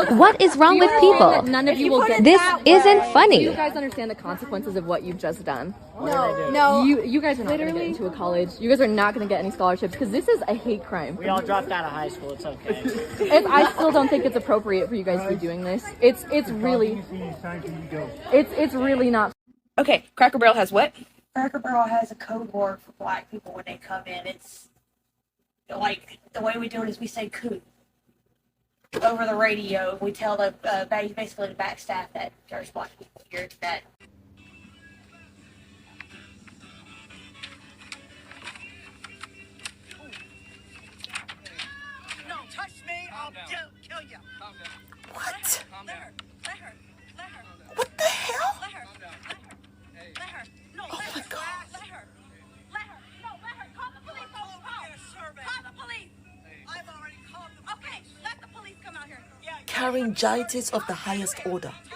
What is wrong with people? None of you will get This isn't funny. Do you guys understand the consequences of what you've just done? No. You guys are not going to get into a college. You guys are not going to get any scholarships because this is a hate crime. We all dropped out of high school. It's okay. If I still don't think it's appropriate for you guys to be doing this. It's really not. Okay, Cracker Barrel has what? Cracker Barrel has a code word for black people when they come in. It's like the way we do it is we say "coot" over the radio. We tell the basically the back staff that there's black people here that. No, touch me, I'll kill you. What? Let her. What the hell? Let her. No, oh my God. Let her. No, let her. Call the police. Call the police. I've already called them. Okay, let the police come out here. Yeah. Carrying giants of the highest order. Do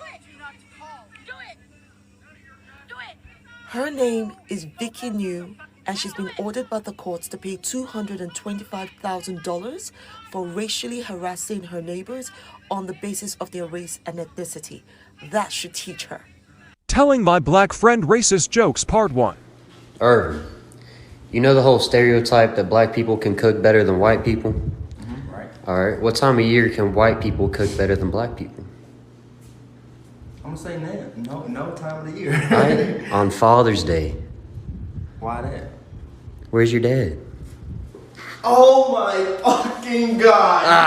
it. Her name is Vicky New, and she's been ordered by the courts to pay $225,000 for racially harassing her neighbors on the basis of their race and ethnicity. That should teach her. Telling my black friend racist jokes, part 1. Irvin, you know the whole stereotype that black people can cook better than white people? Right. All right, what time of year can white people cook better than black people? I'm gonna say that. No time of the year. Right? On Father's Day. Why that? Where's your dad? Oh my fucking God!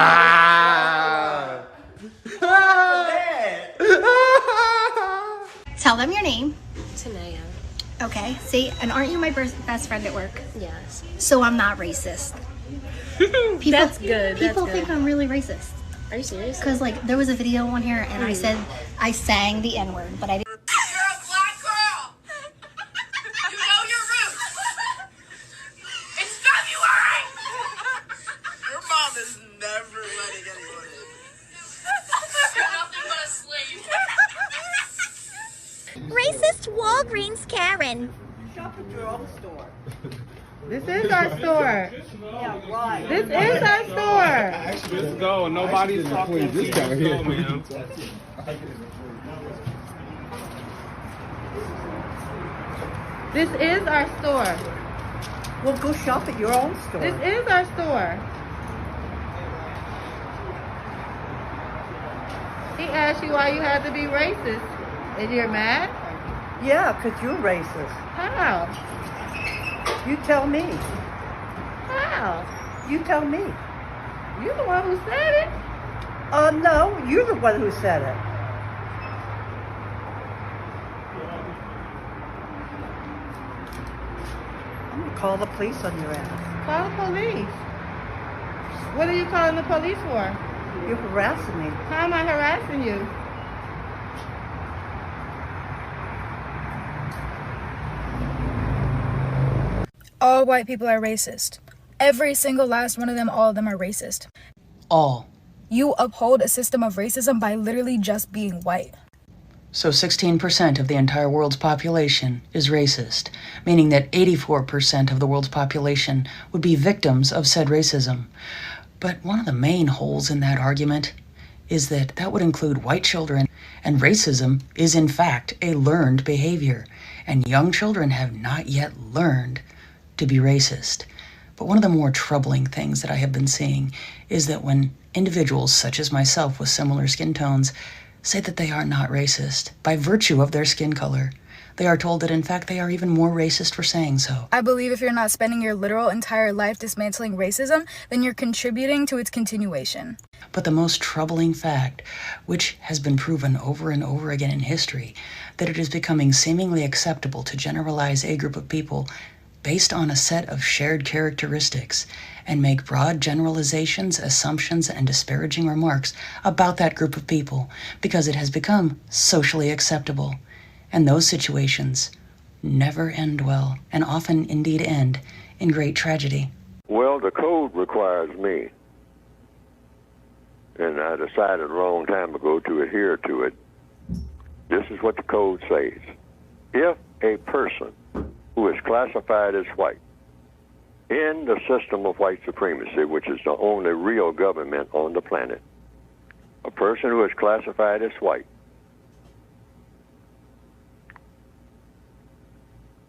Tell them your name. Tanea. Okay. See, and aren't you my best friend at work? Yes. So I'm not racist. That's good. People think I'm really racist. Are you serious? Because like there was a video on here and I sang the N-word, but I didn't. You're a black girl. You know your roots. It's February. Your mom is never letting anyone in. You're nothing but a slave. Racist Walgreens Karen. Shop at your own store. This is our store. Yeah, right. This is our store. Let's go. Nobody's talking. This guy here. This is our store. Well, go shop at your own store. This is our store. He asked you why you had to be racist. And you're mad? Yeah, because you're racist. How? You tell me. How? You tell me. You're the one who said it. No, you're the one who said it. I'm going to call the police on your ass. Call the police. What are you calling the police for? You're harassing me. How am I harassing you? All white people are racist. Every single last one of them, all of them are racist. All. You uphold a system of racism by literally just being white. So 16% of the entire world's population is racist, meaning that 84% of the world's population would be victims of said racism. But one of the main holes in that argument is that that would include white children, and racism is in fact a learned behavior, and young children have not yet learned to be racist. But one of the more troubling things that I have been seeing is that when individuals such as myself with similar skin tones say that they are not racist by virtue of their skin color, they are told that in fact they are even more racist for saying so. I believe if you're not spending your literal entire life dismantling racism, then you're contributing to its continuation. But the most troubling fact, which has been proven over and over again in history, that it is becoming seemingly acceptable to generalize a group of people based on a set of shared characteristics and make broad generalizations, assumptions, and disparaging remarks about that group of people because it has become socially acceptable. And those situations never end well, and often indeed end in great tragedy. Well, the code requires me, and I decided a long time ago to adhere to it. This is what the code says. If a person who is classified as white in the system of white supremacy, which is the only real government on the planet, a person who is classified as white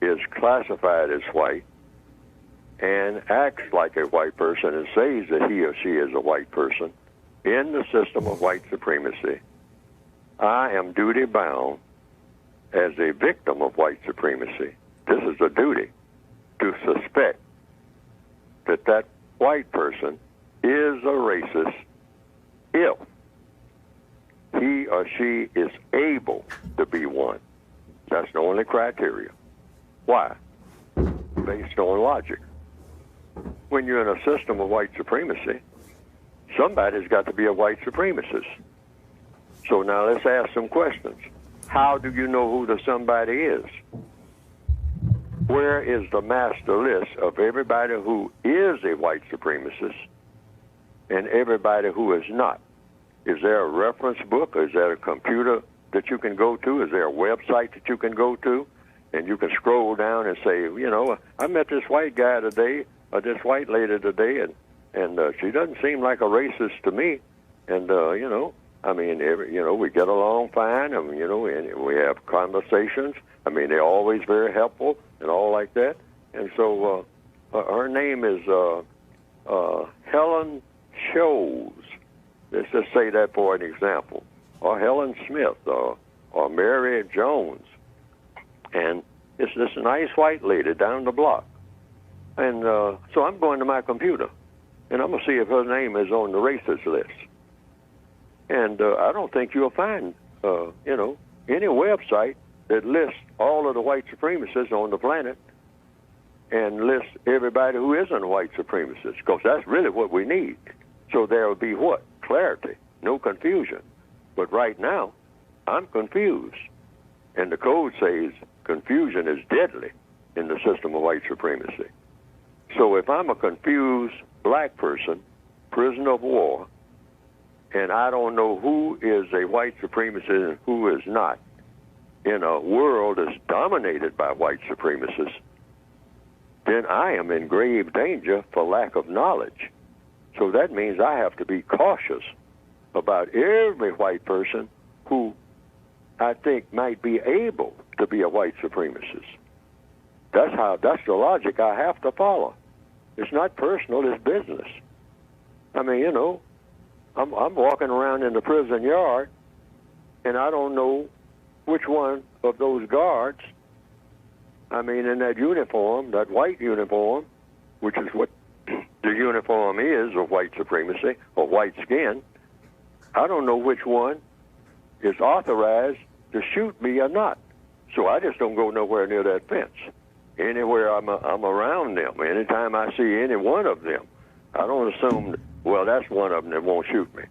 is classified as white and acts like a white person and says that he or she is a white person in the system of white supremacy, I am duty bound as a victim of white supremacy. This is a duty to suspect that that white person is a racist if he or she is able to be one. That's the only criteria. Why? Based on logic. When you're in a system of white supremacy, somebody's got to be a white supremacist. So now let's ask some questions. How do you know who the somebody is? Where is the master list of everybody who is a white supremacist and everybody who is not? Is there a reference book? Is there a computer that you can go to? Is there a website that you can go to? And you can scroll down and say, you know, I met this white guy today, or this white lady today, and she doesn't seem like a racist to me. And, you know, I mean, we get along fine, and, you know, and we have conversations. I mean, they're always very helpful and all like that. And so her name is Helen Shows. Let's just say that for an example. Or Helen Smith, or Mary Jones. And it's this nice white lady down the block. And so I'm going to my computer, and I'm going to see if her name is on the racist list. And I don't think you'll find, you know, any website that lists all of the white supremacists on the planet and lists everybody who isn't a white supremacist, because that's really what we need. So there will be what? Clarity, no confusion. But right now, I'm confused. And the code says confusion is deadly in the system of white supremacy. So if I'm a confused black person, prisoner of war, and I don't know who is a white supremacist and who is not, in a world that's dominated by white supremacists, then I am in grave danger for lack of knowledge. So that means I have to be cautious about every white person who I think might be able to be a white supremacist. That's the logic I have to follow. It's not personal, it's business. I mean, you know, I'm walking around in the prison yard, and I don't know which one of those guards, I mean, in that uniform, that white uniform, which is what the uniform is of white supremacy, or white skin, I don't know which one is authorized to shoot me or not. So I just don't go nowhere near that fence. Anywhere I'm around them, anytime I see any one of them, I don't assume, well, that's one of them that won't shoot me.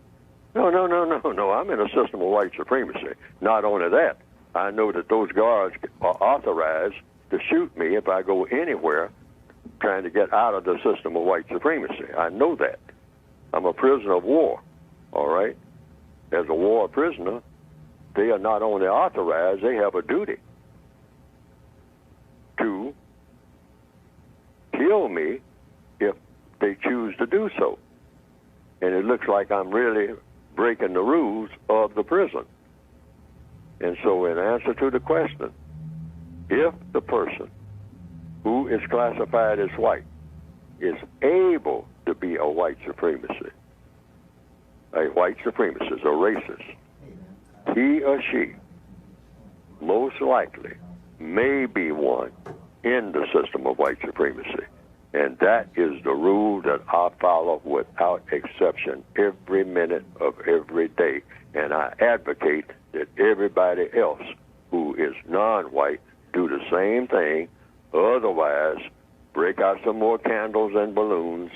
No. I'm in a system of white supremacy. Not only that, I know that those guards are authorized to shoot me if I go anywhere trying to get out of the system of white supremacy. I know that. I'm a prisoner of war, all right? As a war prisoner, they are not only authorized, they have a duty to kill me if they choose to do so. And it looks like I'm really breaking the rules of the prison. And so in answer to the question, if the person who is classified as white is able to be a white supremacist, a racist, he or she most likely may be one in the system of white supremacy. And that is the rule that I follow without exception every minute of every day. And I advocate that everybody else who is non-white do the same thing. Otherwise, break out some more candles and balloons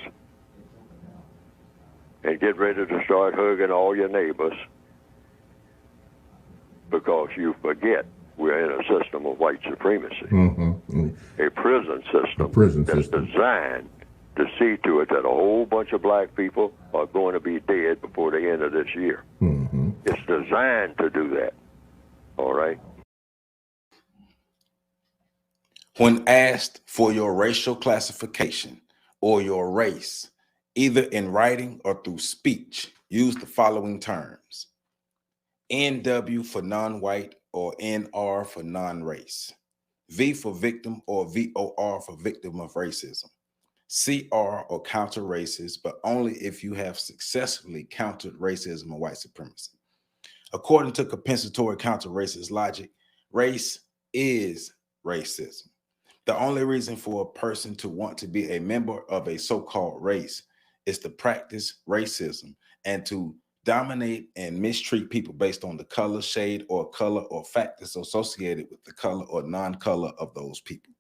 and get ready to start hugging all your neighbors, because you forget we're in a system of white supremacy. A prison system that's designed to see to it that a whole bunch of black people are going to be dead before the end of this year. It's designed to do that. All right? When asked for your racial classification or your race, either in writing or through speech, use the following terms: NW for non-white or NR for non-race. V for victim or VOR for victim of racism. CR or counter racist, but only if you have successfully countered racism and white supremacy. According to compensatory counter racist logic, race is racism. The only reason for a person to want to be a member of a so-called race is to practice racism and to dominate and mistreat people based on the color, shade, or factors associated with the color or non-color of those people.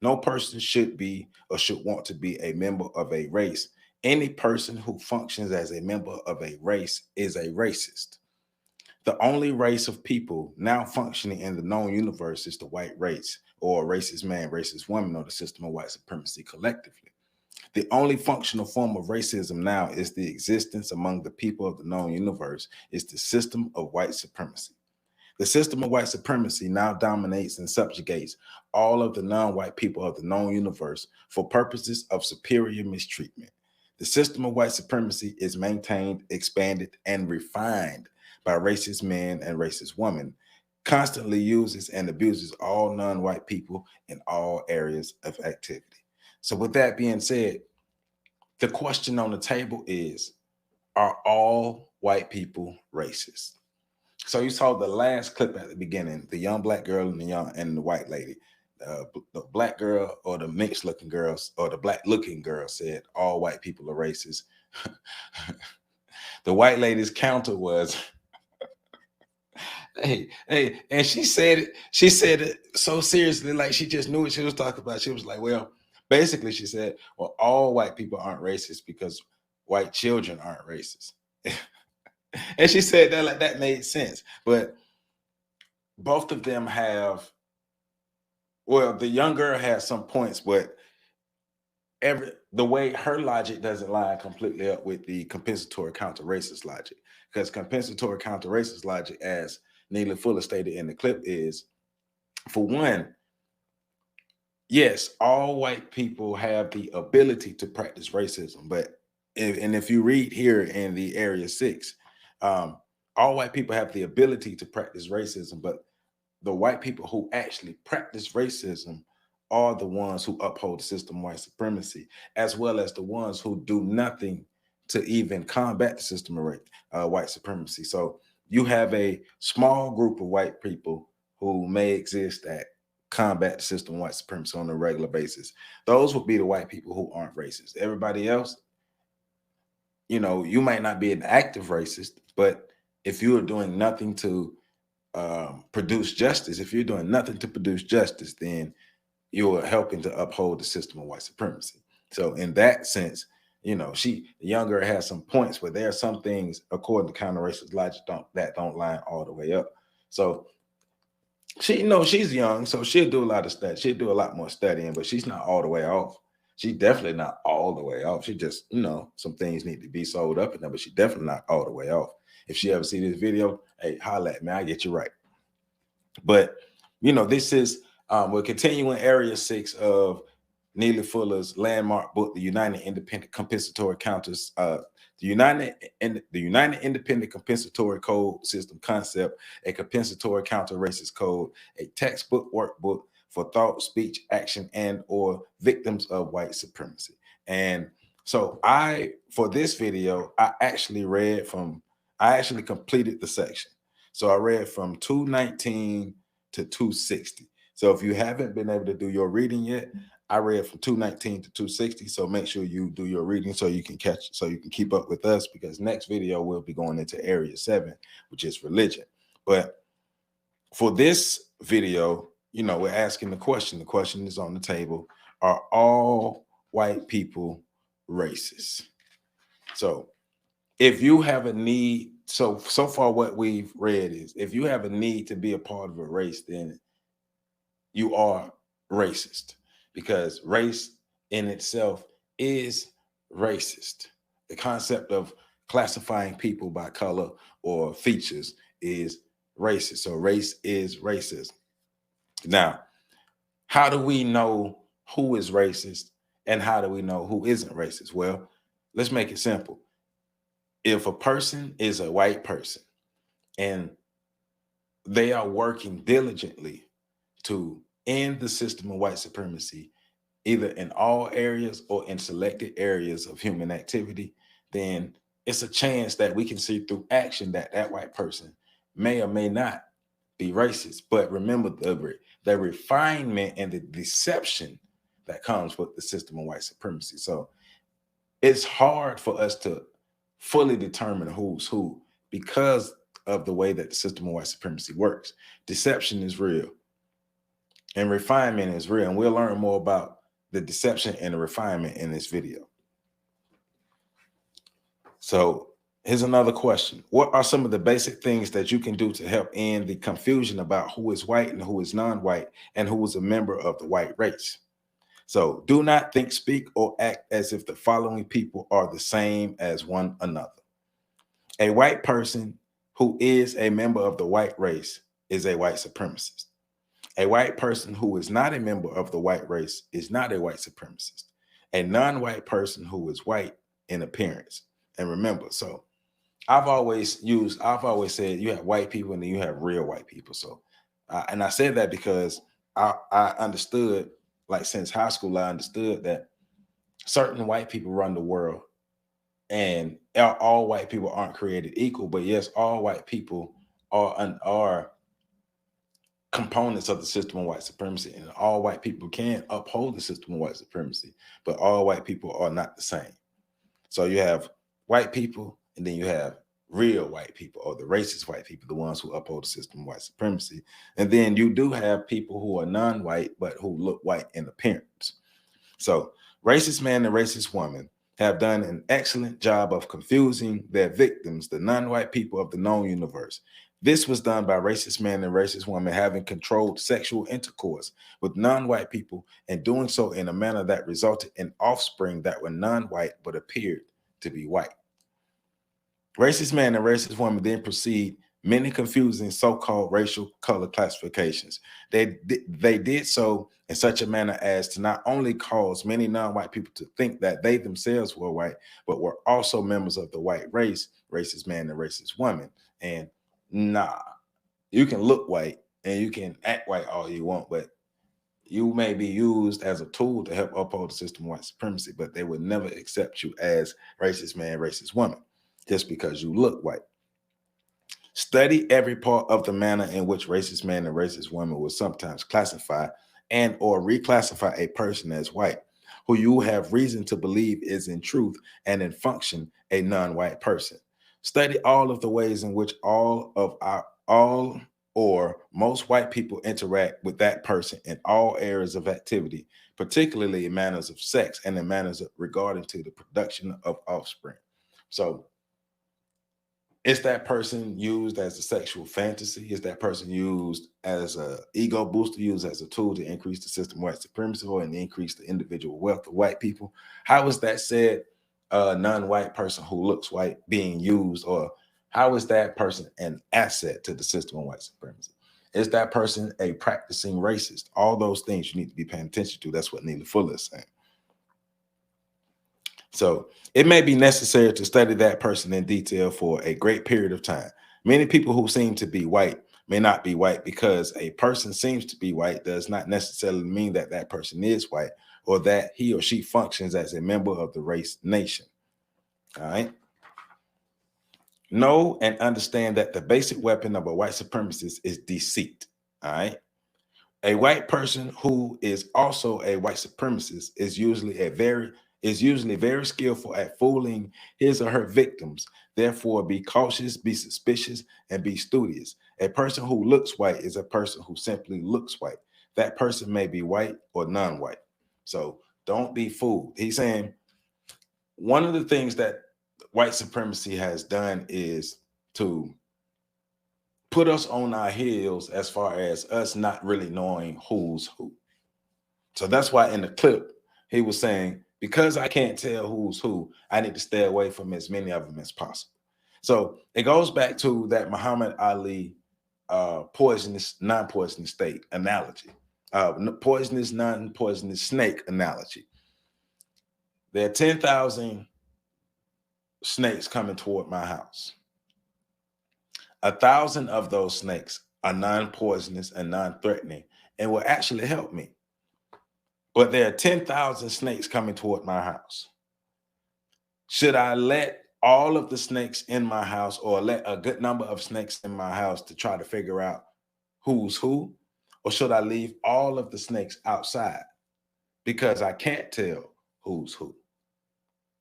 No person should be or should want to be a member of a race. Any person who functions as a member of a race is a racist. The only race of people now functioning in the known universe is the white race, or racist man, racist woman, or the system of white supremacy collectively. The only functional form of racism now is the existence among the people of the known universe is the system of white supremacy. The system of white supremacy now dominates and subjugates all of the non-white people of the known universe for purposes of superior mistreatment. The system of white supremacy is maintained, expanded, and refined by racist men and racist women, constantly uses and abuses all non-white people in all areas of activity. So with that being said, the question on the table is, are all white people racist? So you saw the last clip at the beginning, the young black girl and the white lady. The black girl or the mixed looking girls or the black looking girl said all white people are racist. The white lady's counter was, hey, and she said it so seriously, like she just knew what she was talking about. She was like, well, basically she said, well, all white people aren't racist because white children aren't racist. And she said that like that made sense. But both of them have, well, the young girl has some points, but the way her logic doesn't line completely up with the compensatory counter racist logic. Because compensatory counter racist logic, as Neely Fuller stated in the clip, is, for one, yes, all white people have the ability to practice racism, but if you read here in the Area 6, all white people have the ability to practice racism, but the white people who actually practice racism are the ones who uphold the system of white supremacy, as well as the ones who do nothing to even combat the system of white supremacy. So you have a small group of white people who may exist that combat the system of white supremacy on a regular basis. Those would be the white people who aren't racist. Everybody else, you know, you might not be an active racist, but if you are doing nothing to produce justice, if you're doing nothing to produce justice, then you're helping to uphold the system of white supremacy. So in that sense, you know, the younger has some points, but there are some things, according to counter racist logic, that don't line all the way up. So she's young, so she'll do a lot of study. She'll do a lot more studying, but she's not all the way off. She's definitely not all the way off. She just, you know, some things need to be sold up in there, but she's definitely not all the way off. If she ever see this video, hey, holla at me, I'll get you right. But, you know, this is, we're continuing Area 6 of Neely Fuller's landmark book, The United Independent Compensatory Counters, the United Independent Compensatory Code System Concept, a compensatory counter racist code, a textbook workbook for thought, speech, action, and or victims of white supremacy. And so for this video, I actually completed the section. So I read from 219 to 260. So if you haven't been able to do your reading yet, I read from 219 to 260. So make sure you do your reading so you can keep up with us, because next video we'll be going into Area 7, which is religion. But for this video, you know, we're asking the question. The question is on the table: are all white people racist? So if you have a need, so far what we've read is, if you have a need to be a part of a race, then you are racist, because race in itself is racist. The concept of classifying people by color or features is racist. So race is racism. Now, how do we know who is racist and how do we know who isn't racist? Well, let's make it simple. If a person is a white person And they are working diligently to end the system of white supremacy, either in all areas or in selected areas of human activity, then it's a chance that we can see through action that that white person may or may not be racist. But remember the refinement and the deception that comes with the system of white supremacy. So it's hard for us to fully determine who's who because of the way that the system of white supremacy works. Deception is real and refinement is real. And we'll learn more about the deception and the refinement in this video. So here's another question. What are some of the basic things that you can do to help end the confusion about who is white and who is non-white and who is a member of the white race? So do not think, speak, or act as if the following people are the same as one another. A white person who is a member of the white race is a white supremacist. A white person who is not a member of the white race is not a white supremacist. A non-white person who is white in appearance. And remember, so I've always said you have white people and then you have real white people. So, and I said that because I understood, like since high school, I understood that certain white people run the world and all white people aren't created equal. But yes, all white people are components of the system of white supremacy, and all white people can uphold the system of white supremacy, but all white people are not the same. So you have white people, and then you have real white people, or the racist white people, the ones who uphold the system of white supremacy. And then you do have people who are non-white, but who look white in appearance. So racist man and racist woman have done an excellent job of confusing their victims, the non-white people of the known universe. This was done by racist man and racist woman having controlled sexual intercourse with non-white people and doing so in a manner that resulted in offspring that were non-white but appeared to be white. Racist man and racist woman then proceed many confusing so-called racial color classifications. They did so in such a manner as to not only cause many non-white people to think that they themselves were white, but were also members of the white race, racist man and racist woman. And nah, you can look white and you can act white all you want, but you may be used as a tool to help uphold the system of white supremacy, but they would never accept you as racist man, racist woman, just because you look white. Study every part of the manner in which racist man and racist woman will sometimes classify and or reclassify a person as white, who you have reason to believe is in truth and in function a non-white person. Study all of the ways in which all or most white people interact with that person in all areas of activity, particularly in manners of sex and in manners regarding to the production of offspring. So is that person used as a sexual fantasy? Is that person used as an ego booster, used as a tool to increase the system of white supremacy or and increase the individual wealth of white people? How is that said non-white person who looks white being used, or how is that person an asset to the system of white supremacy? Is that person a practicing racist? All those things you need to be paying attention to. That's what Neely Fuller is saying. So it may be necessary to study that person in detail for a great period of time. Many people who seem to be white may not be white. Because a person seems to be white does not necessarily mean that that person is white or that he or she functions as a member of the race nation. All right. Know and understand that the basic weapon of a white supremacist is deceit. All right. A white person who is also a white supremacist is usually very skillful at fooling his or her victims. Therefore, be cautious, be suspicious, and be studious. A person who looks white is a person who simply looks white. That person may be white or non-white. So don't be fooled. He's saying one of the things that white supremacy has done is to put us on our heels as far as us not really knowing who's who. So that's why in the clip, he was saying, because I can't tell who's who, I need to stay away from as many of them as possible. So it goes back to that Muhammad Ali poisonous, non-poisonous state analogy, poisonous, non-poisonous snake analogy. There are 10,000 snakes coming toward my house. 1,000 of those snakes are non-poisonous and non-threatening and will actually help me. But there are 10,000 snakes coming toward my house. Should I let all of the snakes in my house, or let a good number of snakes in my house to try to figure out who's who? Or should I leave all of the snakes outside because I can't tell who's who?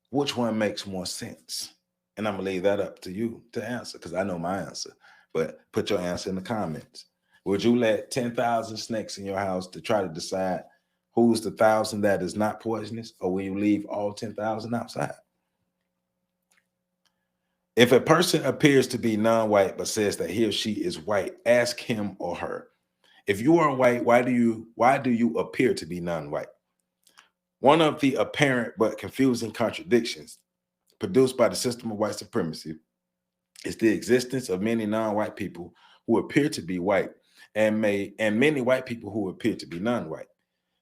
Which one makes more sense? And I'm going to leave that up to you to answer, because I know my answer. But put your answer in the comments. Would you let 10,000 snakes in your house to try to decide who's the 1,000 that is not poisonous, or will you leave all 10,000 outside? If a person appears to be non-white but says that he or she is white, ask him or her. If you are white, why do you appear to be non-white? One of the apparent but confusing contradictions produced by the system of white supremacy is the existence of many non-white people who appear to be white, and many white people who appear to be non-white.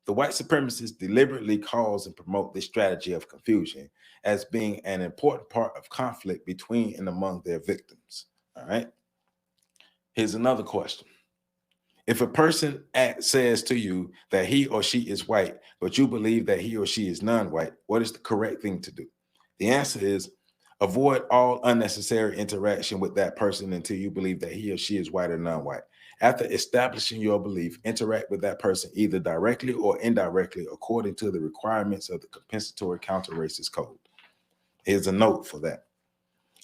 The white supremacists deliberately cause and promote this strategy of confusion as being an important part of conflict between and among their victims. All right. Here's another question. If a person says to you that he or she is white, but you believe that he or she is non-white, what is the correct thing to do? The answer is avoid all unnecessary interaction with that person until you believe that he or she is white or non-white. After establishing your belief, interact with that person either directly or indirectly according to the requirements of the Compensatory Counter-Racist Code. Here's a note for that.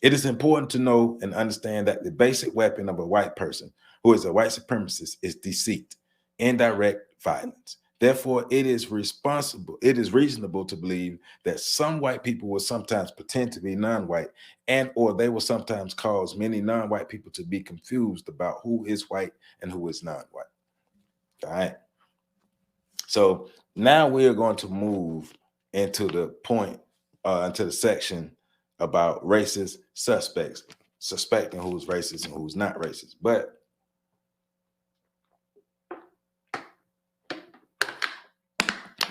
It is important to know and understand that the basic weapon of a white person who is a white supremacist is deceit, indirect violence. Therefore, it is reasonable to believe that some white people will sometimes pretend to be non-white, and or they will sometimes cause many non-white people to be confused about who is white and who is non-white. All right. So now we are going to move into the point, into the section about racist suspects, suspecting who's racist and who's not racist. But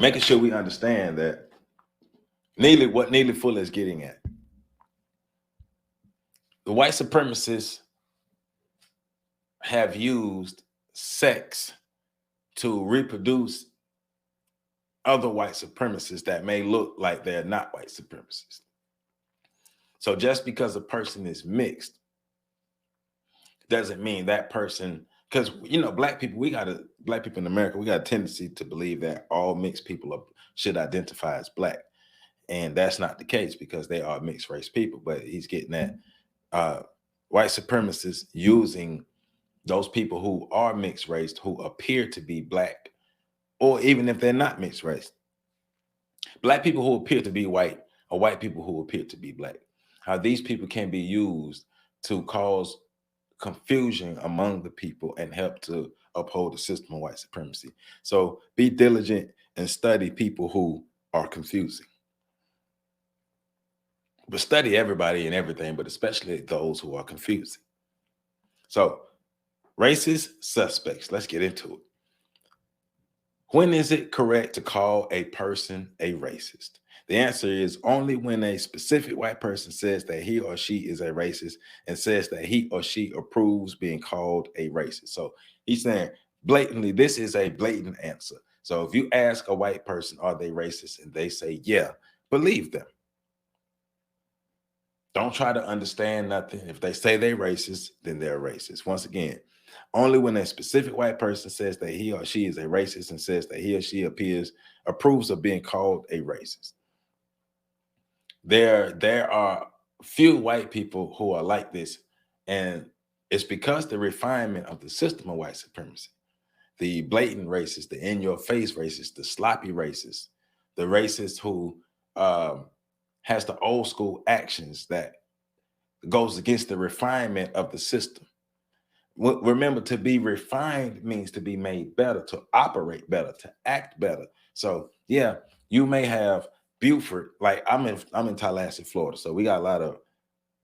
making sure we understand that what Neely Fuller is getting at. The white supremacists have used sex to reproduce other white supremacists that may look like they're not white supremacists. So just because a person is mixed doesn't mean that person, because black people in America, we got a tendency to believe that all mixed people should identify as black. And that's not the case, because they are mixed race people. But he's getting at white supremacists using those people who are mixed race, who appear to be black, or even if they're not mixed race. Black people who appear to be white, or white people who appear to be black. How these people can be used to cause confusion among the people and help to uphold the system of white supremacy. So be diligent and study people who are confusing. But study everybody and everything, but especially those who are confusing. So racist suspects, let's get into it. When is it correct to call a person a racist? The answer is only when a specific white person says that he or she is a racist and says that he or she approves being called a racist. So he's saying blatantly, this is a blatant answer. So if you ask a white person, are they racist? And they say, yeah, believe them. Don't try to understand nothing. If they say they're racist, then they're racist. Once again, only when a specific white person says that he or she is a racist and says that he or she approves of being called a racist. There are few white people who are like this, and it's because the refinement of the system of white supremacy, the blatant racist, the in-your-face racist, the sloppy racist, the racist who has the old school actions that goes against the refinement of the system. Remember, to be refined means to be made better, to operate better, to act better. So yeah, you may have Beaufort, like I'm in Tallahassee, Florida, so we got a lot of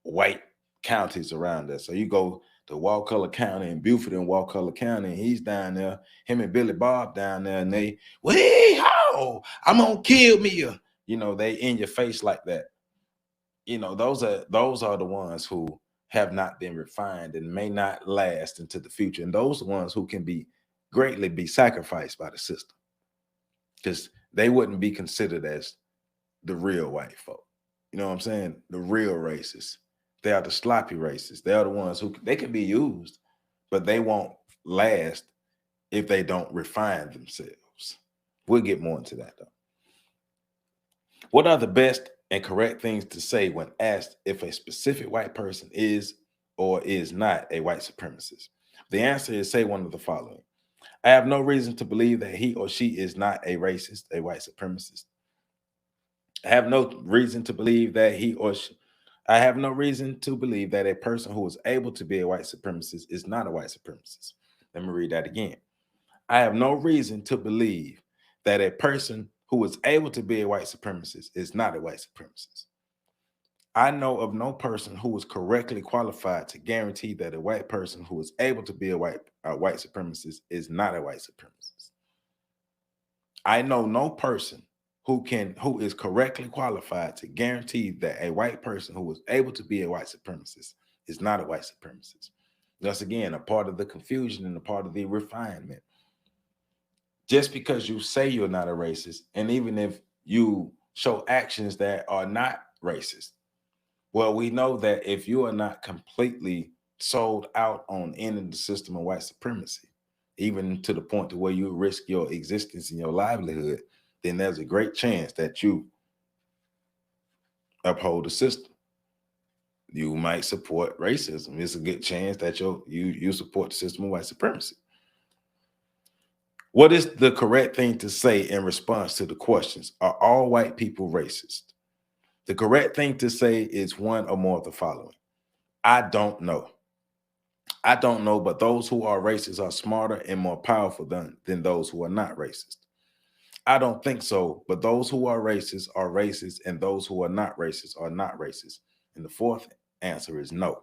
white counties around there. So you go to Wakulla County and Beaufort and Wakulla County, and he's down there, him and Billy Bob down there, and they, how I'm gonna kill me. They in your face like that. Those are the ones who have not been refined and may not last into the future. And those are the ones who can be greatly be sacrificed by the system, because they wouldn't be considered as the real white folk. You know what I'm saying? The real racists. They are the sloppy racists. They are the ones who they can be used, but they won't last if they don't refine themselves. We'll get more into that though. What are the best and correct things to say when asked if a specific white person is or is not a white supremacist? The answer is say one of the following. I have no reason to believe that he or she is not a racist, a white supremacist. I have no reason to believe that I have no reason to believe that a person who is able to be a white supremacist is not a white supremacist. Let me read that again. I have no reason to believe that a person who is able to be a white supremacist is not a white supremacist. I know of no person who is correctly qualified to guarantee that a white person who is able to be a white supremacist is not a white supremacist. I know no person who is correctly qualified to guarantee that a white person who is able to be a white supremacist is not a white supremacist. Thus, again, a part of the confusion and a part of the refinement. Just because you say you're not a racist, and even if you show actions that are not racist, well, we know that if you are not completely sold out on ending the system of white supremacy, even to the point to where you risk your existence and your livelihood, then there's a great chance that you uphold the system. You might support racism. It's a good chance that you support the system of white supremacy. What is the correct thing to say in response to the questions? Are all white people racist? The correct thing to say is one or more of the following. I don't know. I don't know, but those who are racist are smarter and more powerful than those who are not racist. I don't think so, but those who are racist, and those who are not racist. And the fourth answer is no.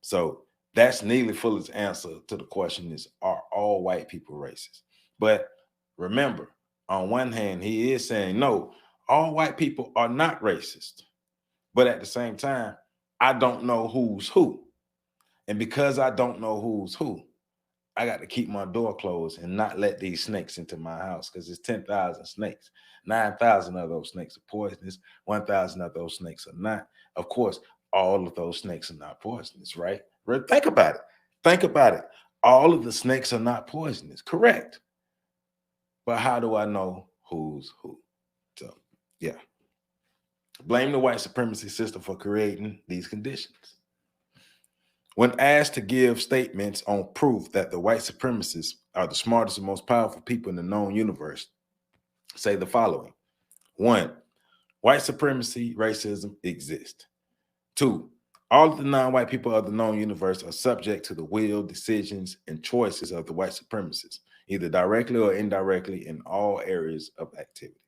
So that's Neely Fuller's answer to the question is, are all white people racist? But remember, on one hand, he is saying, no, all white people are not racist. But at the same time, I don't know who's who. And because I don't know who's who, I got to keep my door closed and not let these snakes into my house, because there's 10,000 snakes. 9,000 of those snakes are poisonous. 1,000 of those snakes are not. Of course, all of those snakes are not poisonous, right? Think about it. Think about it. All of the snakes are not poisonous, correct? But how do I know who's who? So, yeah. Blame the white supremacy system for creating these conditions. When asked to give statements on proof that the white supremacists are the smartest and most powerful people in the known universe, say the following. 1, white supremacy, racism exist. 2, all of the non-white people of the known universe are subject to the will, decisions, and choices of the white supremacists, either directly or indirectly in all areas of activity.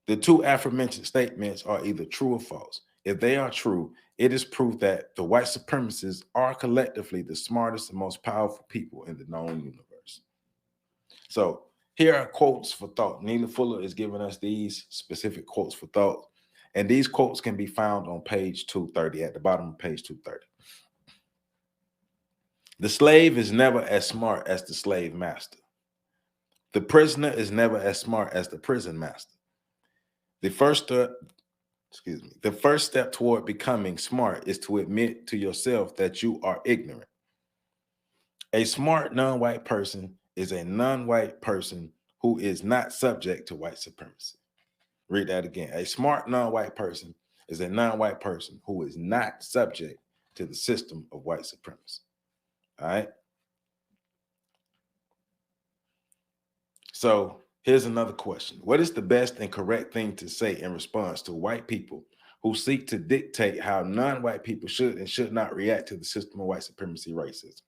The 2 aforementioned statements are either true or false. If they are true, it is proof that the white supremacists are collectively the smartest and most powerful people in the known universe. So here are quotes for thought. Neely Fuller is giving us these specific quotes for thought. And these quotes can be found on page 230, at the bottom of page 230. The slave is never as smart as the slave master. The prisoner is never as smart as the prison master. The first step toward becoming smart is to admit to yourself that you are ignorant. A smart non-white person is a non-white person who is not subject to white supremacy. Read that again. A smart non-white person is a non-white person who is not subject to the system of white supremacy. All right? So here's another question. What is the best and correct thing to say in response to white people who seek to dictate how non-white people should and should not react to the system of white supremacy racism?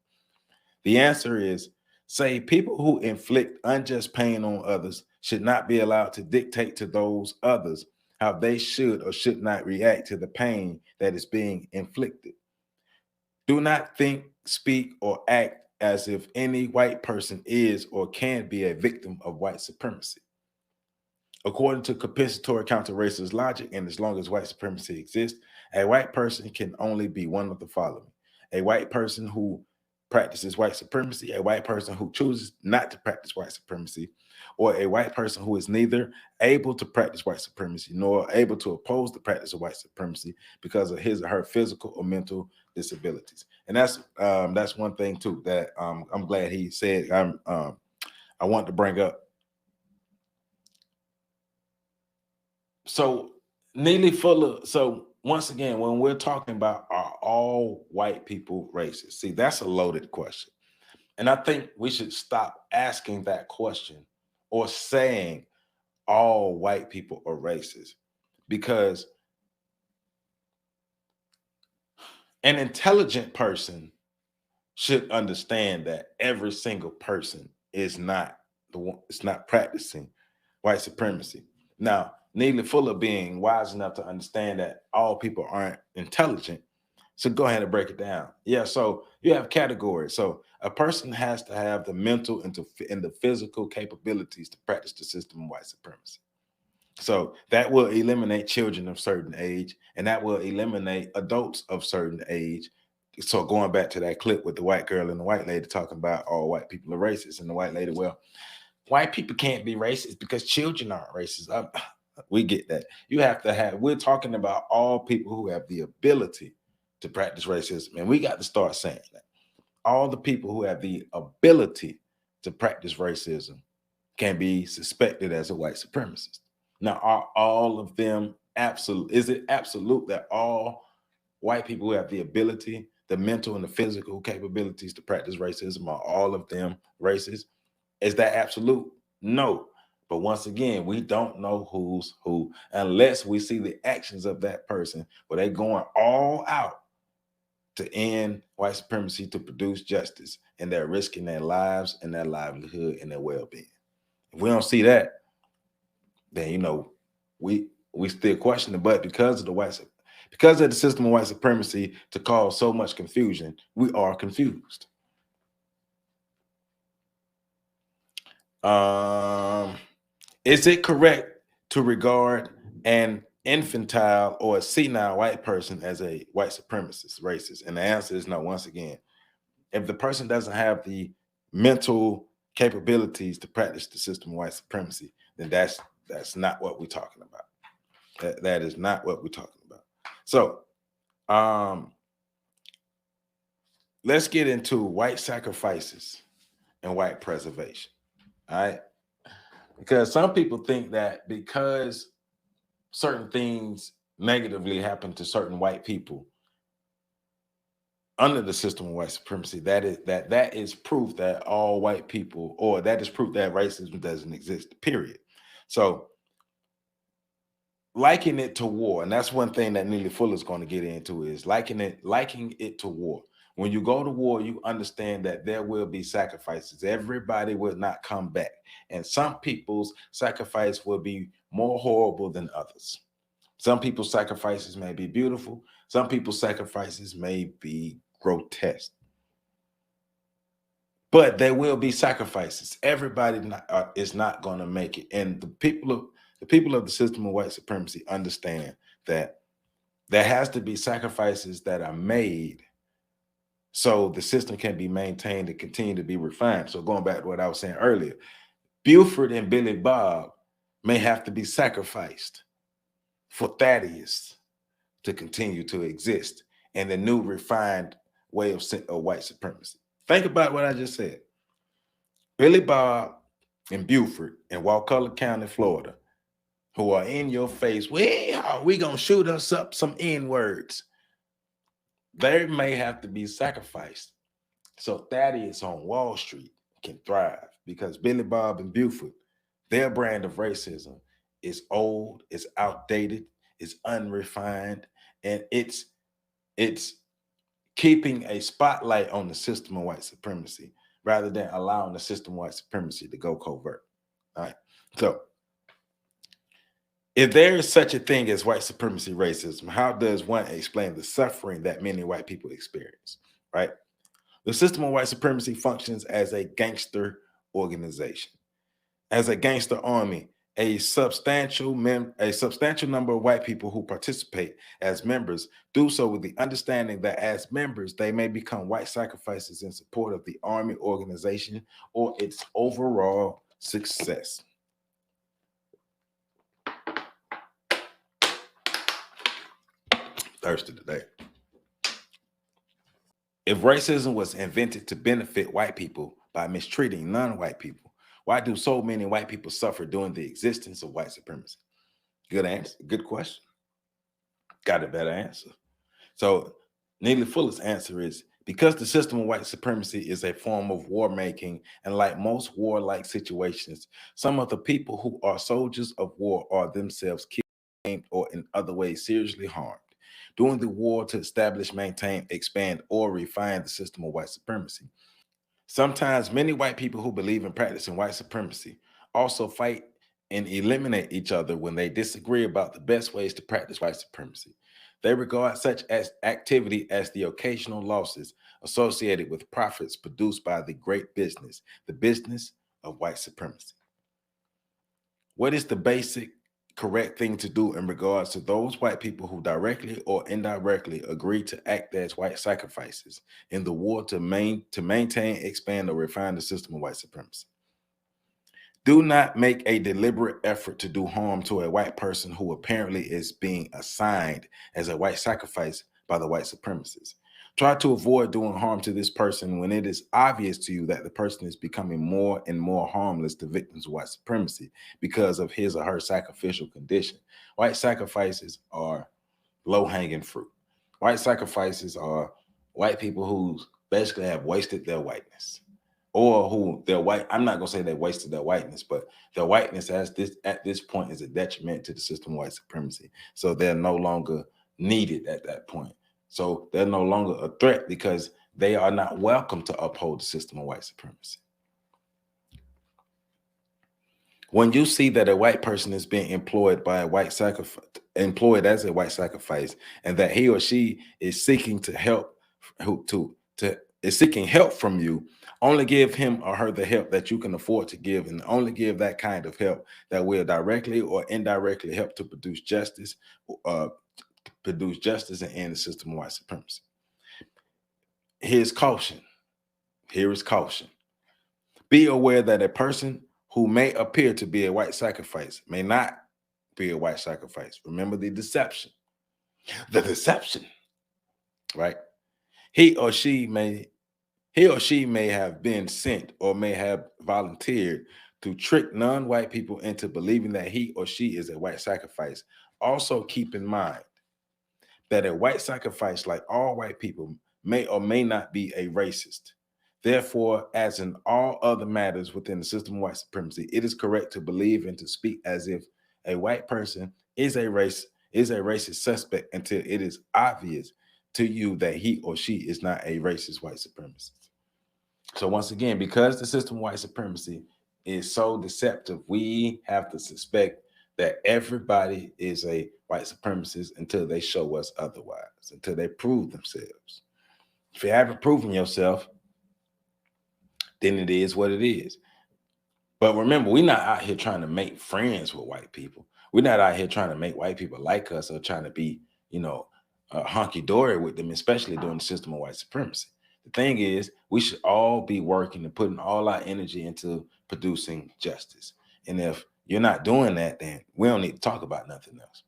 The answer is, say people who inflict unjust pain on others should not be allowed to dictate to those others how they should or should not react to the pain that is being inflicted. Do not think, speak, or act as if any white person is or can be a victim of white supremacy. According to compensatory counter-racist logic, and as long as white supremacy exists, a white person can only be one of the following: a white person who practices white supremacy, a white person who chooses not to practice white supremacy, or a white person who is neither able to practice white supremacy nor able to oppose the practice of white supremacy because of his or her physical or mental disabilities. And that's one thing too that I'm glad he said. I want to bring up. So Neely Fuller. So once again, when we're talking about are all white people racist, see, that's a loaded question. And I think we should stop asking that question or saying all white people are racist, because an intelligent person should understand that every single person is not the one, it's not practicing white supremacy. Now, Neely Fuller being wise enough to understand that all people aren't intelligent. So go ahead and break it down. Yeah, so you have categories. So a person has to have the mental and the physical capabilities to practice the system of white supremacy. So that will eliminate children of certain age, and that will eliminate adults of certain age. So going back to that clip with the white girl and the white lady talking about all white people are racist, and the white lady, well, white people can't be racist because children aren't racist. We get that. You have to have, we're talking about all people who have the ability to practice racism. And we got to start saying that. All the people who have the ability to practice racism can be suspected as a white supremacist. Now, are all of them absolute? Is it absolute that all white people who have the ability, the mental and the physical capabilities to practice racism, are all of them racist? Is that absolute? No. But once again, we don't know who's who unless we see the actions of that person where they're going all out to end white supremacy, to produce justice, and they're risking their lives and their livelihood and their well-being. If we don't see that, then we still question it. But because of the system of white supremacy to cause so much confusion, we are confused. Is it correct to regard an infantile or a senile white person as a white supremacist, racist? And the answer is no. Once again, if the person doesn't have the mental capabilities to practice the system of white supremacy, then that's not what we're talking about. That is not what we're talking about. So let's get into white sacrifices and white preservation. All right. Because some people think that because certain things negatively happen to certain white people under the system of white supremacy, that is proof that all white people, or that is proof that racism doesn't exist, period. So liking it to war, and that's one thing that Neely Fuller is going to get into, is liking it to war. When you go to war, you understand that there will be sacrifices. Everybody will not come back. And some people's sacrifice will be more horrible than others. Some people's sacrifices may be beautiful. Some people's sacrifices may be grotesque. But there will be sacrifices. Everybody is not going to make it. And the people of the system of white supremacy understand that there has to be sacrifices that are made so the system can be maintained and continue to be refined. So going back to what I was saying earlier, Buford and Billy Bob may have to be sacrificed for Thaddeus to continue to exist in the new refined way of white supremacy. Think about what I just said. Billy Bob and Buford in Wakulla County, Florida, who are in your face, we gonna shoot us up some N-words. They may have to be sacrificed so Thaddeus on Wall Street can thrive, because Billy Bob and Buford, their brand of racism is old, it's outdated, it's unrefined, and it's keeping a spotlight on the system of white supremacy rather than allowing the system of white supremacy to go covert. All right. So if there is such a thing as white supremacy racism, how does one explain the suffering that many white people experience, right? The system of white supremacy functions as a gangster organization, as a gangster army, a substantial number of white people who participate as members do so with the understanding that as members they may become white sacrifices in support of the Army organization or its overall success. Thirsty today. If racism was invented to benefit white people by mistreating non-white people, why do so many white people suffer during the existence of white supremacy? Good answer. Good question. Got a better answer. So Neely Fuller's answer is because the system of white supremacy is a form of war making, and like most warlike situations, some of the people who are soldiers of war are themselves killed or in other ways seriously harmed during the war to establish, maintain, expand, or refine the system of white supremacy. Sometimes many white people who believe in practicing white supremacy also fight and eliminate each other when they disagree about the best ways to practice white supremacy. They regard such as activity as the occasional losses associated with profits produced by the great business, the business of white supremacy. What is the basic correct thing to do in regards to those white people who directly or indirectly agree to act as white sacrifices in the war to maintain, expand, or refine the system of white supremacy? Do not make a deliberate effort to do harm to a white person who apparently is being assigned as a white sacrifice by the white supremacists. Try to avoid doing harm to this person when it is obvious to you that the person is becoming more and more harmless to victims of white supremacy because of his or her sacrificial condition. White sacrifices are low-hanging fruit. White sacrifices are white people who basically have wasted their whiteness, or who their white, I'm not gonna say they wasted their whiteness, but their whiteness at this point is a detriment to the system of white supremacy. So they're no longer needed at that point. So they're no longer a threat because they are not welcome to uphold the system of white supremacy. When you see that a white person is being employed by a white sacrifice, employed as a white sacrifice, and that he or she is seeking to help, is seeking help from you, only give him or her the help that you can afford to give, and only give that kind of help that will directly or indirectly help to produce justice and end the system of white supremacy. Here's caution. Here is caution. Be aware that a person who may appear to be a white sacrifice may not be a white sacrifice. Remember the deception. The deception, right? He or she may have been sent or may have volunteered to trick non-white people into believing that he or she is a white sacrifice. Also keep in mind that a white sacrifice, like all white people, may or may not be a racist. Therefore, as in all other matters within the system of white supremacy, it is correct to believe and to speak as if a white person is a racist suspect until it is obvious to you that he or she is not a racist white supremacist. So once again, because the system of white supremacy is so deceptive, we have to suspect that everybody is a white supremacist until they show us otherwise, until they prove themselves. If you haven't proven yourself, then it is what it is. But remember, we're not out here trying to make friends with white people. We're not out here trying to make white people like us or trying to be, honky-dory with them, especially during the system of white supremacy. The thing is, we should all be working and putting all our energy into producing justice. And if you're not doing that, then we don't need to talk about nothing else.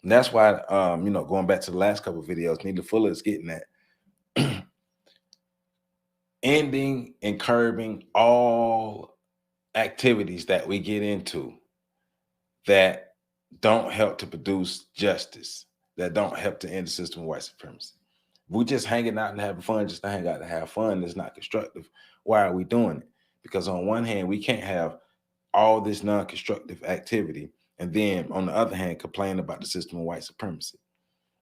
And that's why, going back to the last couple of videos, Neely Fuller is getting that. Ending and curbing all activities that we get into that don't help to produce justice, that don't help to end the system of white supremacy. We're just hanging out and having fun, just to hang out to have fun. It's not constructive. Why are we doing it? Because on one hand, we can't have all this non-constructive activity, and then on the other hand, complain about the system of white supremacy.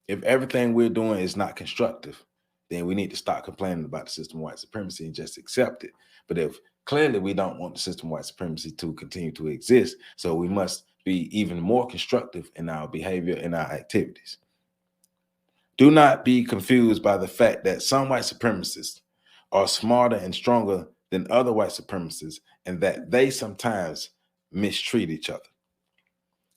If everything we're doing is not constructive, then we need to stop complaining about the system of white supremacy and just accept it. But if clearly we don't want the system of white supremacy to continue to exist, so we must be even more constructive in our behavior and our activities. Do not be confused by the fact that some white supremacists are smarter and stronger than other white supremacists, and that they sometimes mistreat each other.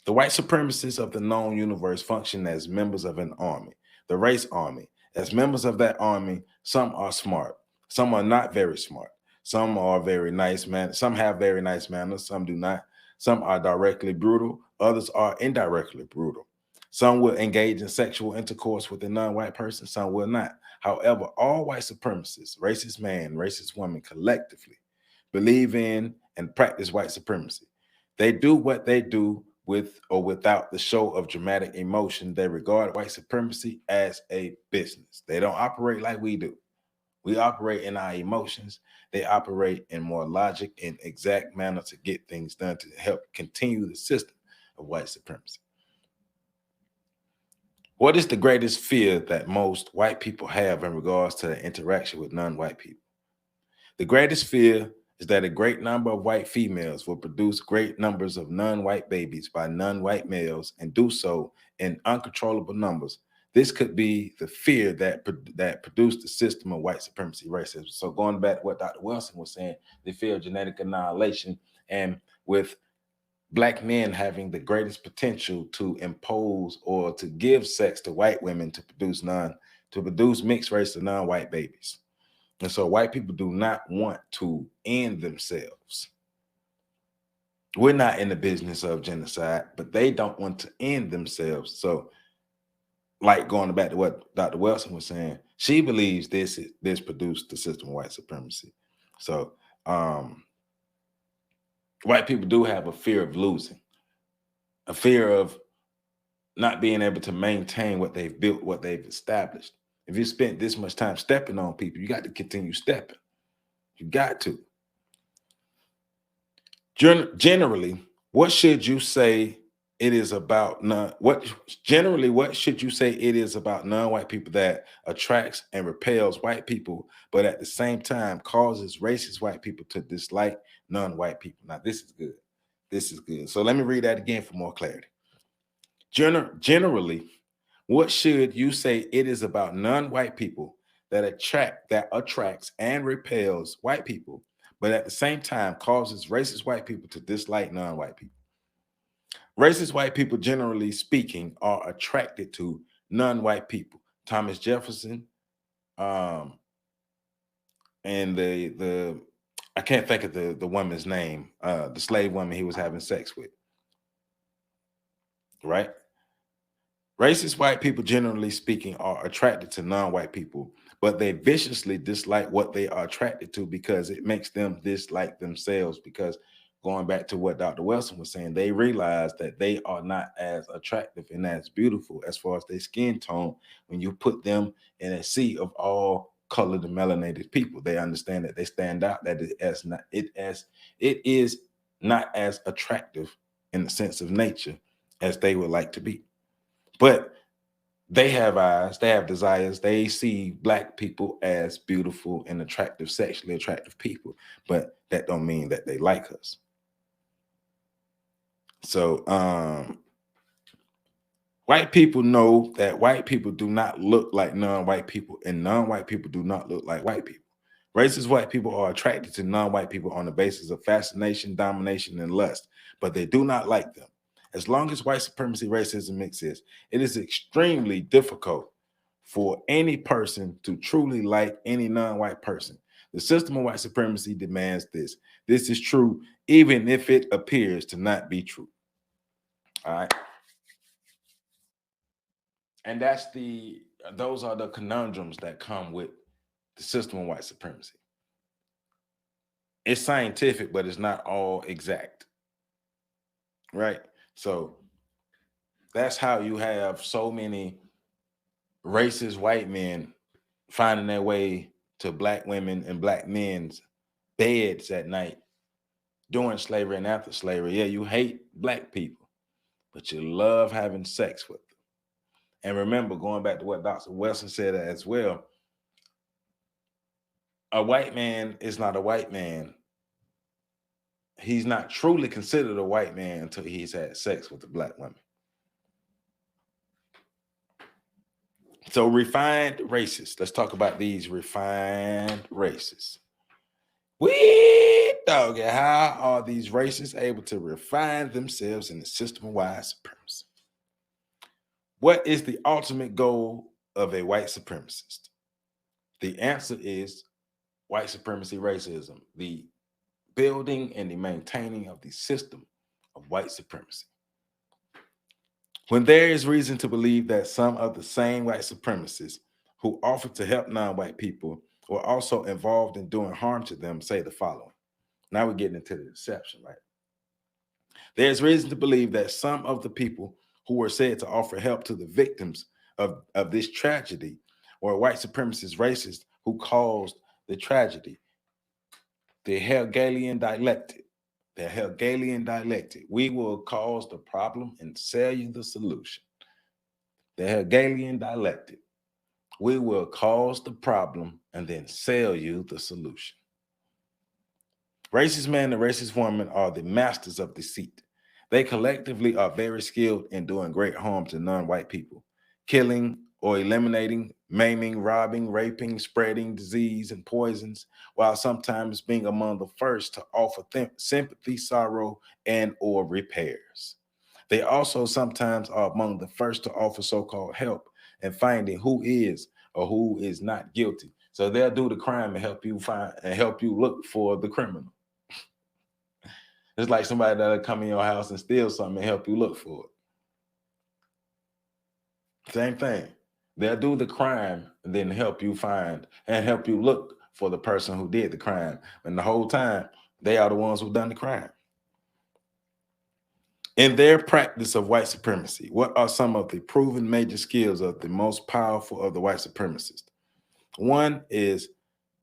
The white supremacists of the known universe function as members of an army, the race army. As members of that army, some are smart, some are not very smart, some are very nice man, some have very nice manners, some do not. Some are directly brutal, others are indirectly brutal. Some will engage in sexual intercourse with a non-white person, some will not. However, all white supremacists, racist man, racist woman, collectively believe in and practice white supremacy. They do what they do with or without the show of dramatic emotion. They regard white supremacy as a business. They don't operate like we do. We operate in our emotions. They operate in more logic and exact manner to get things done to help continue the system of white supremacy. What is the greatest fear that most white people have in regards to their interaction with non-white people? The greatest fear is that a great number of white females will produce great numbers of non-white babies by non-white males and do so in uncontrollable numbers. This could be the fear that produced the system of white supremacy racism. So going back to what Dr. Wilson was saying, the fear of genetic annihilation, and with Black men having the greatest potential to impose or to give sex to white women to produce mixed race or non-white babies. And so white people do not want to end themselves. We're not in the business of genocide, but they don't want to end themselves. So like going back to what Dr. Wilson was saying, she believes this produced the system of white supremacy. So white people do have a fear of losing, a fear of not being able to maintain what they've built, what they've established. If you spent this much time stepping on people, you got to continue stepping. You got to. Generally, what should you say it is about what should you say it is about non-white people that attracts and repels white people, but at the same time causes racist white people to dislike non-white people? Now, this is good. This is good. So let me read that again for more clarity. Generally, what should you say it is about non-white people that attracts and repels white people, but at the same time causes racist white people to dislike non-white people? Racist white people, generally speaking, are attracted to non-white people. Thomas Jefferson, and the I can't think of the woman's name, the slave woman he was having sex with, right? Racist white people, generally speaking, are attracted to non-white people, but they viciously dislike what they are attracted to because it makes them dislike themselves. Because going back to what Dr. Wilson was saying, they realize that they are not as attractive and as beautiful as far as their skin tone when you put them in a sea of all colored and melanated people. They understand that they stand out, that it is not as attractive in the sense of nature as they would like to be. But they have eyes, they have desires, they see Black people as beautiful and attractive, sexually attractive people, but that don't mean that they like us. So white people know that white people do not look like non-white people, and non-white people do not look like white people. Racist white people are attracted to non-white people on the basis of fascination, domination, and lust, but they do not like them. As long as white supremacy racism exists, it is extremely difficult for any person to truly like any non-white person. The system of white supremacy demands this. This is true even if it appears to not be true. All right. And those are the conundrums that come with the system of white supremacy. It's scientific, but it's not all exact. Right? So that's how you have so many racist white men finding their way to Black women and Black men's beds at night during slavery and after slavery. Yeah, you hate Black people, but you love having sex with them. And remember, going back to what Dr. Wilson said as well, a white man is not a white man. He's not truly considered a white man until he's had sex with a Black woman. So refined racists, let's talk about these refined racists. We dog it. How are these races able to refine themselves in the system of white supremacy? What is the ultimate goal of a white supremacist? The answer is white supremacy racism, the building and the maintaining of the system of white supremacy. When there is reason to believe that some of the same white supremacists who offer to help non-white people were also involved in doing harm to them, say the following. Now we're getting into the deception, right? There's reason to believe that some of the people who were said to offer help to the victims of this tragedy were white supremacist racists who caused the tragedy. The Hegelian dialectic. The Hegelian dialectic. We will cause the problem and sell you the solution. The Hegelian dialectic. We will cause the problem and then sell you the solution. Racist men and racist women are the masters of deceit. They collectively are very skilled in doing great harm to non-white people, killing or eliminating, maiming, robbing, raping, spreading disease and poisons, while sometimes being among the first to offer sympathy, sorrow, and or repairs. They also sometimes are among the first to offer so-called help in finding who is or who is not guilty. So they'll do the crime and help you find and help you look for the criminal. It's like somebody that'll come in your house and steal something and help you look for it. Same thing. They'll do the crime and then help you find and help you look for the person who did the crime. And the whole time, they are the ones who done the crime. In their practice of white supremacy, what are some of the proven major skills of the most powerful of the white supremacists? 1 is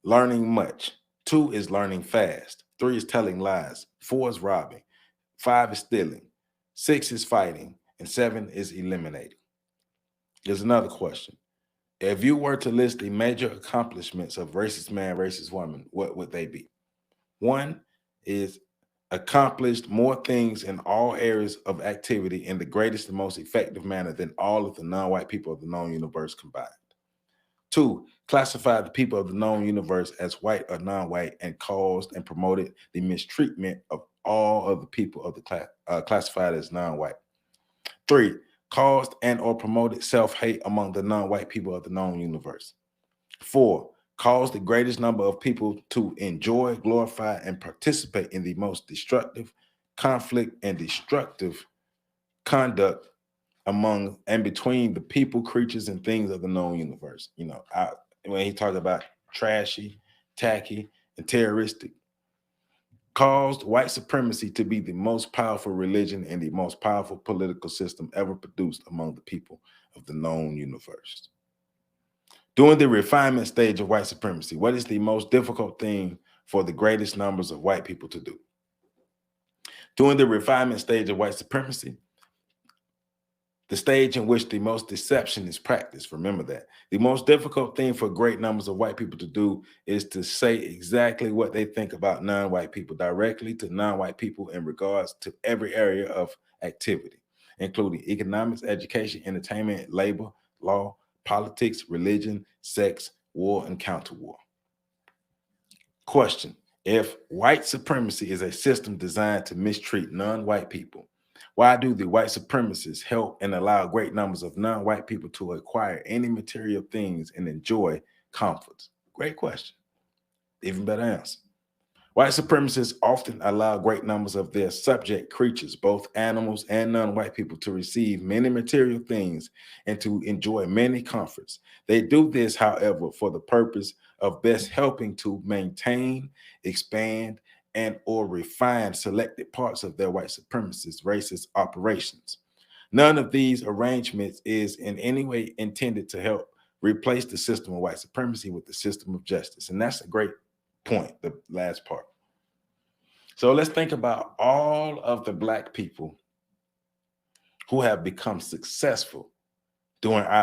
learning much. 2 is learning fast. 3 is telling lies. 4 is robbing. 5 is stealing. 6 is fighting. And 7 is eliminating. There's another question. If you were to list the major accomplishments of racist man, racist woman, what would they be? 1 is accomplished more things in all areas of activity in the greatest and most effective manner than all of the non-white people of the known universe combined. 2, classified the people of the known universe as white or non-white and caused and promoted the mistreatment of all of the people of the classified as non-white. 3, caused and or promoted self-hate among the non-white people of the known universe. 4, caused the greatest number of people to enjoy, glorify, and participate in the most destructive conflict and destructive conduct among and between the people, creatures, and things of the known universe. You know, when he talks about trashy, tacky, and terroristic, caused white supremacy to be the most powerful religion and the most powerful political system ever produced among the people of the known universe. During the refinement stage of white supremacy, what is the most difficult thing for the greatest numbers of white people to do? During the refinement stage of white supremacy, the stage in which the most deception is practiced, remember that. The most difficult thing for great numbers of white people to do is to say exactly what they think about non-white people directly to non-white people in regards to every area of activity, including economics, education, entertainment, labor, law, politics, religion, sex, war, and counter-war. Question: if white supremacy is a system designed to mistreat non-white people, why do the white supremacists help and allow great numbers of non-white people to acquire any material things and enjoy comforts? Great question. Even better answer. White supremacists often allow great numbers of their subject creatures, both animals and non-white people, to receive many material things and to enjoy many comforts. They do this, however, for the purpose of best helping to maintain, expand, and or refine selected parts of their white supremacist racist operations. None of these arrangements is in any way intended to help replace the system of white supremacy with the system of justice. And that's a great point, the last part. So let's think about all of the Black people who have become successful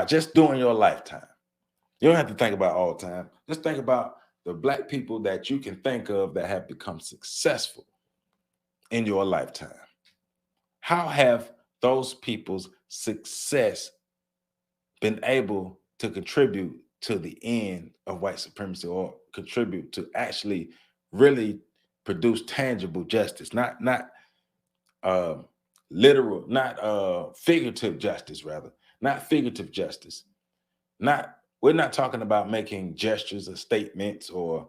just during your lifetime. You don't have to think about all the time. Just think about the Black people that you can think of that have become successful in your lifetime. How have those people's success been able to contribute to the end of white supremacy or contribute to actually really produce tangible justice, not literal, not figurative justice, rather, not figurative justice. We're not talking about making gestures or statements or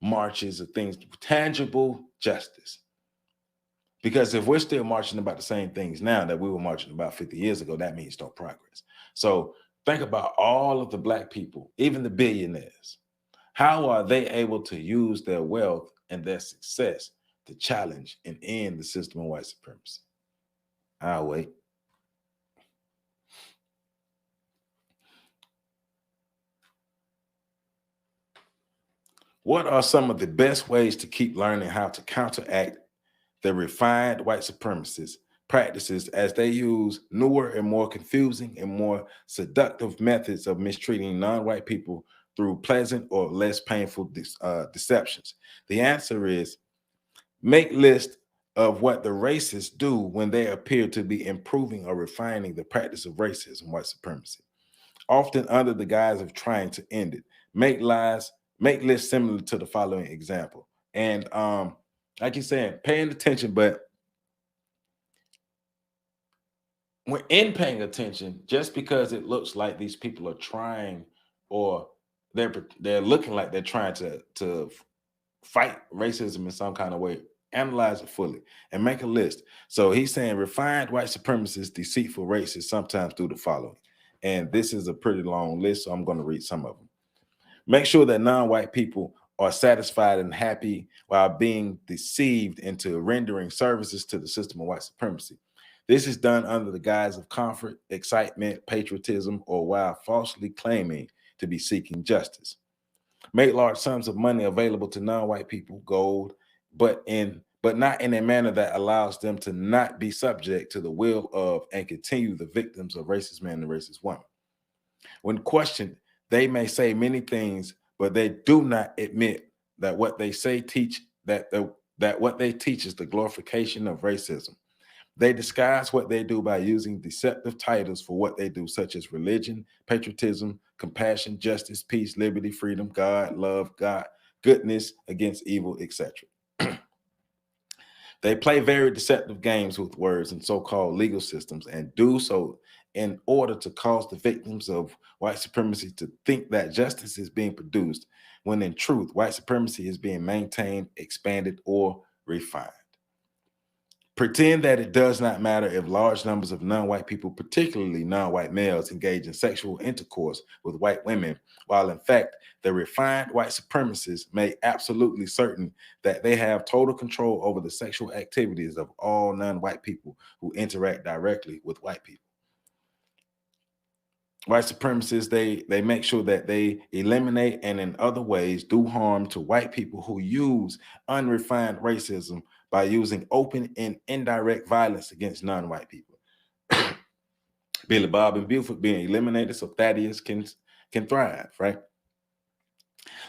marches or things, tangible justice. Because if we're still marching about the same things now that we were marching about 50 years ago, that means no progress. So think about all of the Black people, even the billionaires. How are they able to use their wealth and their success to challenge and end the system of white supremacy? I'll wait. What are some of the best ways to keep learning how to counteract the refined white supremacist practices as they use newer and more confusing and more seductive methods of mistreating non-white people through pleasant or less painful deceptions? The answer is make lists of what the racists do when they appear to be improving or refining the practice of racism, white supremacy, often under the guise of trying to end it. Make lists similar to the following example. And like you're saying, paying attention, but when in paying attention, just because it looks like these people are trying or they're looking like they're trying to fight racism in some kind of way, analyze it fully and make a list. So he's saying refined white supremacists, deceitful racists sometimes do the following. And this is a pretty long list, so I'm going to read some of them. Make sure that non-white people are satisfied and happy while being deceived into rendering services to the system of white supremacy. This is done under the guise of comfort, excitement, patriotism, or while falsely claiming to be seeking justice. Make large sums of money available to non-white people, gold, but not in a manner that allows them to not be subject to the will of and continue the victims of racist man and racist woman. When questioned, they may say many things, but they do not admit that what they say teach that what they teach is the glorification of racism. They disguise what they do by using deceptive titles for what they do, such as religion, patriotism, compassion, justice, peace, liberty, freedom, God, love, God, goodness, against evil, etc. They play very deceptive games with words and so-called legal systems and do so in order to cause the victims of white supremacy to think that justice is being produced, when in truth, white supremacy is being maintained, expanded, or refined. Pretend that it does not matter if large numbers of non-white people, particularly non-white males, engage in sexual intercourse with white women, while in fact, the refined white supremacists make absolutely certain that they have total control over the sexual activities of all non-white people who interact directly with white people. White supremacists, they make sure that they eliminate and in other ways do harm to white people who use unrefined racism by using open and indirect violence against non-white people. Billy Bob and Buford being eliminated so Thaddeus can thrive, right?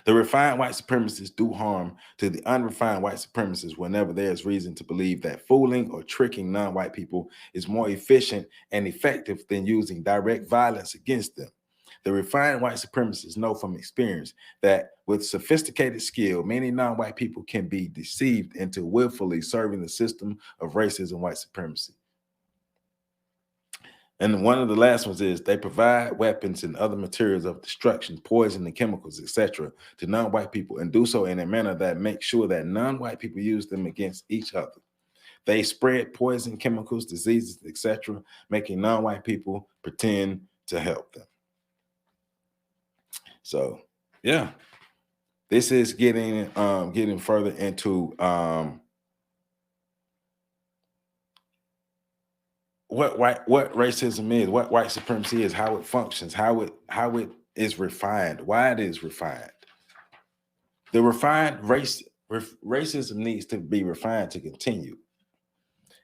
The refined white supremacists do harm to the unrefined white supremacists whenever there is reason to believe that fooling or tricking non-white people is more efficient and effective than using direct violence against them. The refined white supremacists know from experience that with sophisticated skill, many non-white people can be deceived into willfully serving the system of racism and white supremacy. And one of the last ones is they provide weapons and other materials of destruction, poison and chemicals, etc., to non-white people, and do so in a manner that makes sure that non-white people use them against each other. They spread poison, chemicals, diseases, etc., making non-white people pretend to help them. So, yeah, this is getting further into what racism is, what white supremacy is, how it functions, how it is refined, why it is refined. The refined racism needs to be refined to continue.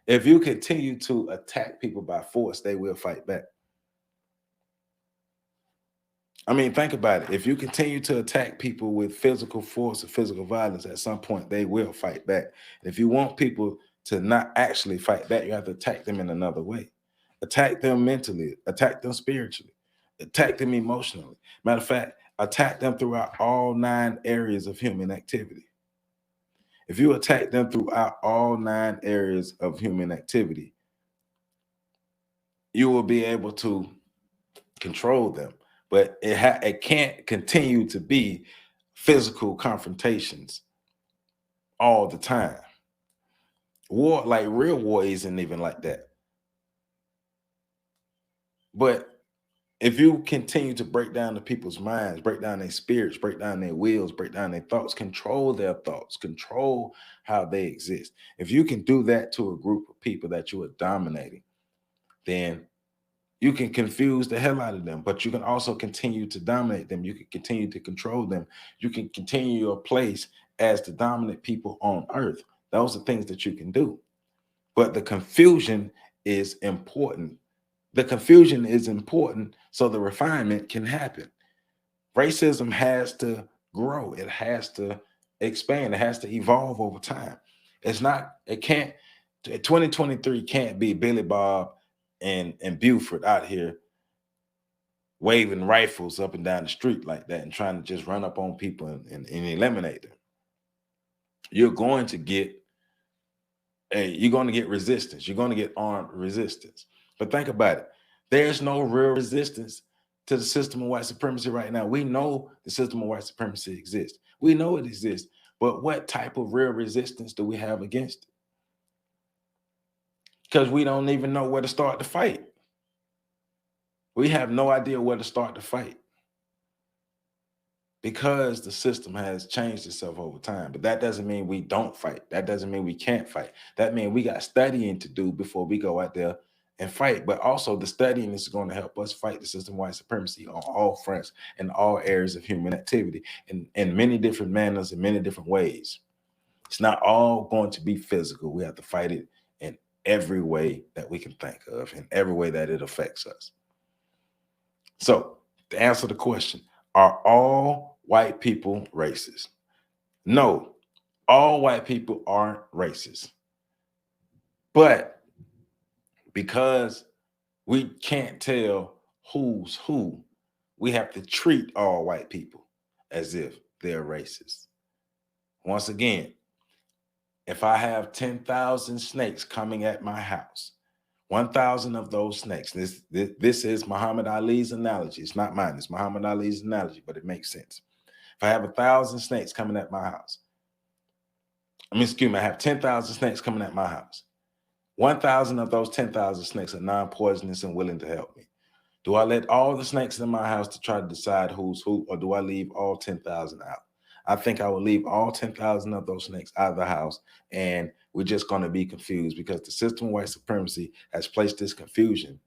If you continue to attack people by force, they will fight back. I mean, think about it. If you continue to attack people with physical force or physical violence, at some point they will fight back. If you want people to not actually fight back, you have to attack them in another way. Attack them mentally, attack them spiritually, attack them emotionally. Matter of fact, attack them throughout all 9 areas of human activity. If you attack them throughout all 9 areas of human activity, you will be able to control them. But it can't continue to be physical confrontations all the time. War, like real war, isn't even like that. But if you continue to break down the people's minds, break down their spirits, break down their wills, break down their thoughts, control their thoughts, control how they exist. If you can do that to a group of people that you are dominating, then you can confuse the hell out of them, but you can also continue to dominate them. You can continue to control them. You can continue your place as the dominant people on earth. Those are things that you can do. But the confusion is important. The confusion is important so the refinement can happen. Racism has to grow. It has to expand. It has to evolve over time. It can't, 2023 can't be Billy Bob and Buford out here waving rifles up and down the street like that and trying to just run up on people and eliminate them. You're going to get resistance. You're going to get armed resistance. But think about it. There's no real resistance to the system of white supremacy right now. We know the system of white supremacy exists. We know it exists. But what type of real resistance do we have against it? Because we don't even know where to start the fight. We have no idea where to start the fight. Because the system has changed itself over time. But that doesn't mean we don't fight. That doesn't mean we can't fight. That means we got studying to do before we go out there and fight. But also the studying is going to help us fight the system of white supremacy on all fronts in all areas of human activity in many different manners, in many different ways. It's not all going to be physical. We have to fight it in every way that we can think of, in every way that it affects us. So to answer the question, are all white people racist? No, all white people aren't racist. But because we can't tell who's who, we have to treat all white people as if they're racist. Once again, if I have 10,000 snakes coming at my house, 1,000 of those snakes, this is Muhammad Ali's analogy. It's not mine. It's Muhammad Ali's analogy, but it makes sense. If I have 1,000 snakes coming at my house, I have 10,000 snakes coming at my house. 1,000 of those 10,000 snakes are non-poisonous and willing to help me. Do I let all the snakes in my house to try to decide who's who, or do I leave all 10,000 out? I think I will leave all 10,000 of those snakes out of the house, and we're just going to be confused because the system of white supremacy has placed this confusion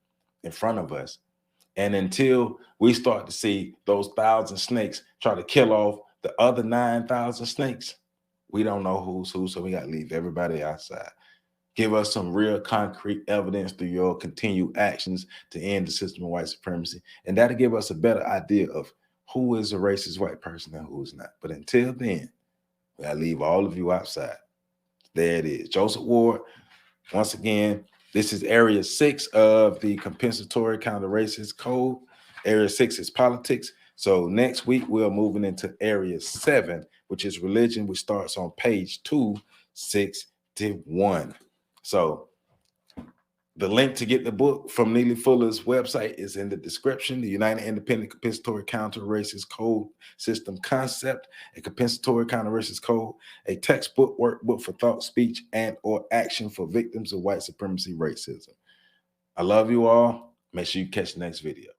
in front of us. And until we start to see those 1,000 snakes try to kill off the other 9,000 snakes, we don't know who's who, so we got to leave everybody outside. Give us some real concrete evidence through your continued actions to end the system of white supremacy, and that'll give us a better idea of who is a racist white person and who's not. But until then, we gotta leave all of you outside. There it is. Joseph Ward, once again, this is Area 6 of the Compensatory Counter-Racist Code. Area 6 is politics. So next week, we're moving into Area 7, which is religion, which starts on page 261. So the link to get the book from Neely Fuller's website is in the description. The United Independent Compensatory Counter-Racist Code System Concept, a Compensatory Counter-Racist Code, a textbook workbook for thought, speech, and or action for victims of white supremacy racism. I love you all. Make sure you catch the next video.